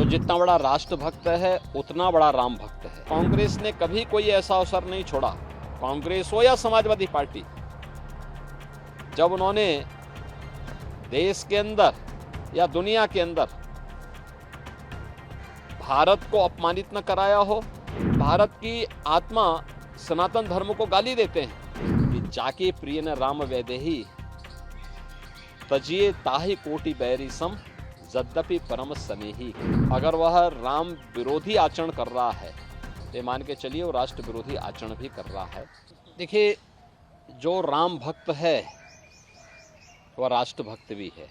जो जितना बड़ा राष्ट्रभक्त है उतना बड़ा राम भक्त है। कांग्रेस ने कभी कोई ऐसा अवसर नहीं छोड़ा, कांग्रेस हो या समाजवादी पार्टी, जब उन्होंने देश के अंदर या दुनिया के अंदर भारत को अपमानित न कराया हो। भारत की आत्मा सनातन धर्म को गाली देते हैं कि जाके प्रिय न राम वैदेही तजिए ताहि कोटि बैरी सम यद्यपि परम स्नेही। अगर वह राम विरोधी आचरण कर रहा है तो मान के चलिए वो राष्ट्र विरोधी आचरण भी कर रहा है। देखिए, जो राम भक्त है वह राष्ट्र भक्त भी है।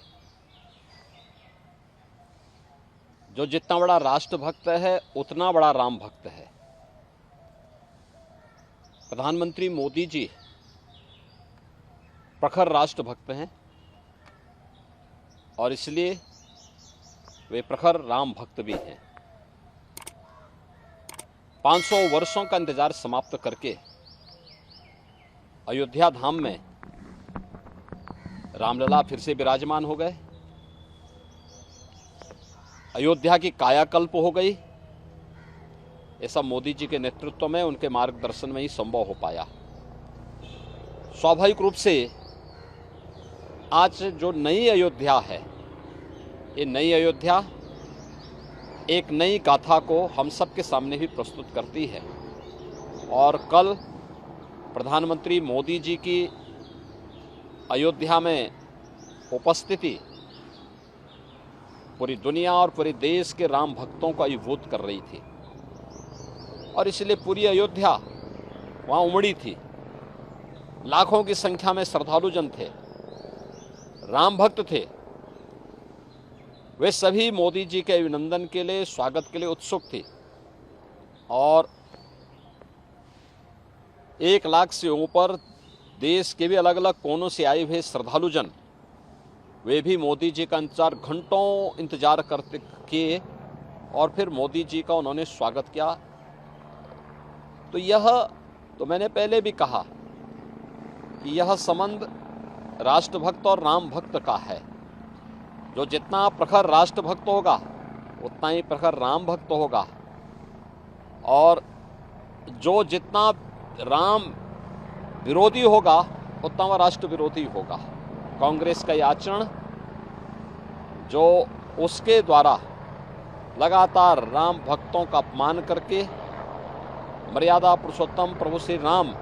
जो जितना बड़ा राष्ट्र भक्त है उतना बड़ा राम भक्त है। प्रधानमंत्री मोदी जी प्रखर राष्ट्र भक्त हैं और इसलिए वे प्रखर राम भक्त भी हैं। 500 वर्षों का इंतजार समाप्त करके अयोध्या धाम में रामलला फिर से विराजमान हो गए। अयोध्या की कायाकल्प हो गई। ये सब मोदी जी के नेतृत्व में, उनके मार्गदर्शन में ही संभव हो पाया। स्वाभाविक रूप से आज जो नई अयोध्या है, ये नई अयोध्या एक नई गाथा को हम सब के सामने भी प्रस्तुत करती है। और कल प्रधानमंत्री मोदी जी की अयोध्या में उपस्थिति पूरी दुनिया और पूरे देश के राम भक्तों को अभिभूत कर रही थी और इसलिए पूरी अयोध्या वहाँ उमड़ी थी। लाखों की संख्या में श्रद्धालु जन थे, राम भक्त थे। वे सभी मोदी जी के अभिनंदन के लिए, स्वागत के लिए उत्सुक थे और 1 लाख से ऊपर देश के भी अलग अलग कोनों से आए हुए श्रद्धालु जन, वे भी मोदी जी का घंटों इंतजार करते किए और फिर मोदी जी का उन्होंने स्वागत किया। तो यह तो मैंने पहले भी कहा कि यह संबंध राष्ट्रभक्त और राम भक्त का है। जो जितना प्रखर राष्ट्रभक्त होगा उतना ही प्रखर राम भक्त होगा और जो जितना राम विरोधी होगा उतना वह राष्ट्र विरोधी होगा। कांग्रेस का यह आचरण जो उसके द्वारा लगातार राम भक्तों का अपमान करके मर्यादा पुरुषोत्तम प्रभु श्री राम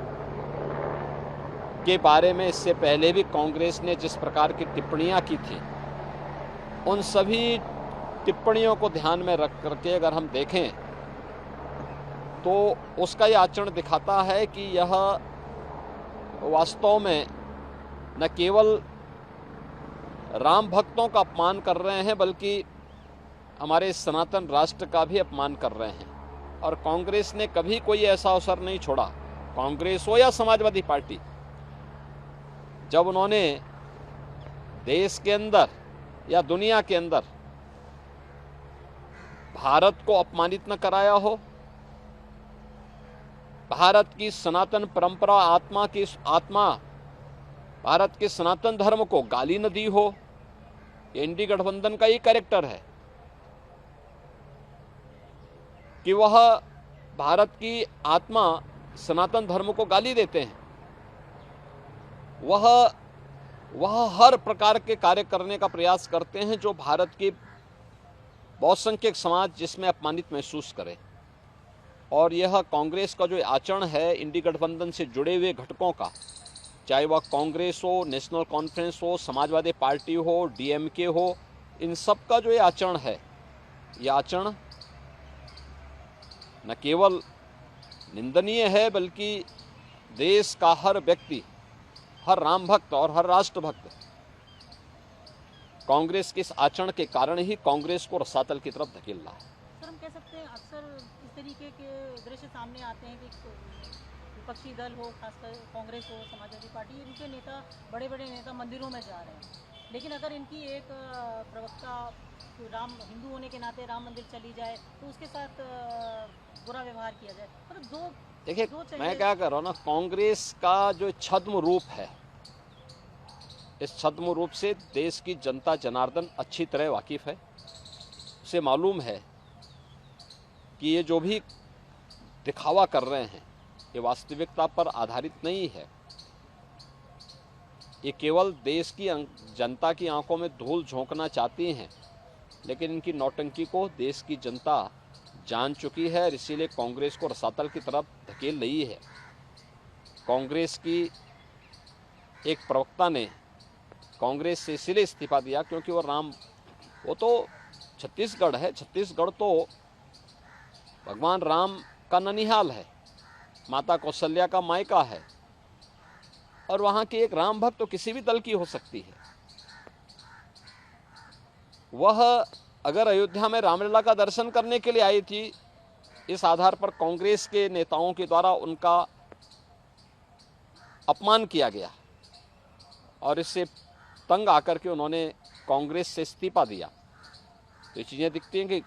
के बारे में इससे पहले भी कांग्रेस ने जिस प्रकार की टिप्पणियां की थी, उन सभी टिप्पणियों को ध्यान में रख करके अगर हम देखें तो उसका यह आचरण दिखाता है कि यह वास्तव में न केवल राम भक्तों का अपमान कर रहे हैं बल्कि हमारे सनातन राष्ट्र का भी अपमान कर रहे हैं। और कांग्रेस ने कभी कोई ऐसा अवसर नहीं छोड़ा, कांग्रेस हो या समाजवादी पार्टी, जब उन्होंने देश के अंदर या दुनिया के अंदर भारत को अपमानित न कराया हो, भारत की सनातन परंपरा, आत्मा भारत के सनातन धर्म को गाली न दी हो। एनडी गठबंधन का ये कैरेक्टर है कि वह भारत की आत्मा सनातन धर्म को गाली देते हैं। वह हर प्रकार के कार्य करने का प्रयास करते हैं जो भारत के बहुसंख्यक समाज जिसमें अपमानित महसूस करे। और यह कांग्रेस का जो आचरण है इंडी गठबंधन से जुड़े हुए घटकों का, चाहे वह कांग्रेस हो, नेशनल कॉन्फ्रेंस हो, समाजवादी पार्टी हो, डीएमके हो, इन सब का जो ये आचरण है, यह आचरण न केवल निंदनीय है बल्कि देश का हर व्यक्ति, हर राम भक्त और हर राष्ट्रभक्त कांग्रेस के इस आचरण के कारण ही कांग्रेस को रसातल की तरफ धकेल रहा है। सर, हम कह सकते हैं अक्सर इस तरीके के दृश्य सामने आते हैं कि विपक्षी दल हो, खासकर कांग्रेस हो, समाजवादी पार्टी, इनके नेता, बड़े बड़े नेता मंदिरों में जा रहे हैं, लेकिन अगर इनकी एक प्रवक्ता हिंदू होने के नाते राम मंदिर चली जाए तो उसके साथ बुरा व्यवहार किया जाए। मतलब देखिए, मैं क्या कर रहा हूँ ना, कांग्रेस का जो छद्म रूप है, इस छद्म रूप से देश की जनता जनार्दन अच्छी तरह वाकिफ है। उसे मालूम है कि ये जो भी दिखावा कर रहे हैं ये वास्तविकता पर आधारित नहीं है। ये केवल देश की जनता की आंखों में धूल झोंकना चाहती हैं, लेकिन इनकी नौटंकी को देश की जनता जान चुकी है और इसीलिए कांग्रेस को रसातल की तरफ धकेल रही है। कांग्रेस की एक प्रवक्ता ने कांग्रेस से इसलिए इस्तीफा दिया क्योंकि वो तो छत्तीसगढ़ है, छत्तीसगढ़ तो भगवान राम का ननिहाल है, माता कौशल्या का मायका है, और वहां की एक राम भक्त तो किसी भी दल की हो सकती है। वह अगर अयोध्या में रामलला का दर्शन करने के लिए आई थी, इस आधार पर कांग्रेस के नेताओं के द्वारा उनका अपमान किया गया और इससे तंग आकर के उन्होंने कांग्रेस से इस्तीफा दिया। तो ये चीजें दिखती हैं कि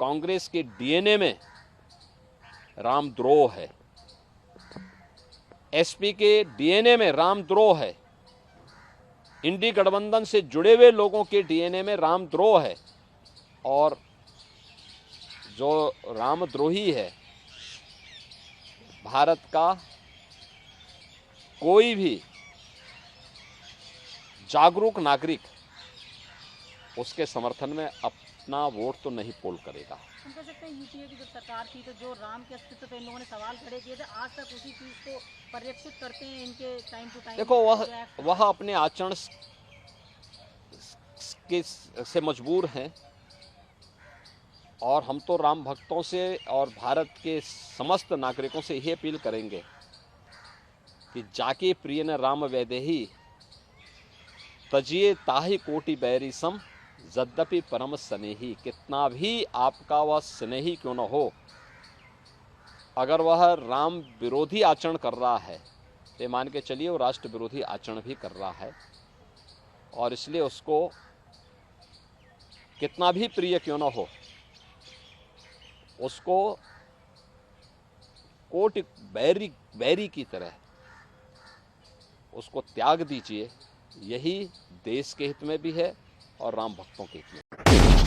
कांग्रेस के डीएनए में रामद्रोह है, एसपी के डीएनए में रामद्रोह है, इंडी गठबंधन से जुड़े हुए लोगों के डीएनए में रामद्रोह है, और जो रामद्रोही है भारत का कोई भी जागरूक नागरिक उसके समर्थन में अपना वोट तो नहीं पोल करेगा। हम कह सकते हैं यूपीए की जब सरकार थी तो जो राम के अस्तित्व पे इन लोगों ने सवाल खड़े किए थे, आज तक उसी चीज को परिलक्षित करते हैं इनके टाइम टू टाइम। देखो वह अपने आचरण से मजबूर हैं, और हम तो राम भक्तों से और भारत के समस्त नागरिकों से यही अपील करेंगे कि जाके प्रिय न राम वैदेही तजिए ताहि कोटि बैरी सम यद्यपि परम स्नेही। कितना भी आपका वह स्नेही क्यों न हो, अगर वह राम विरोधी आचरण कर रहा है तो मान के चलिए वो राष्ट्र विरोधी आचरण भी कर रहा है, और इसलिए उसको कितना भी प्रिय क्यों न हो उसको कोटि बैरी की तरह उसको त्याग दीजिए। यही देश के हित में भी है और राम भक्तों के हित में।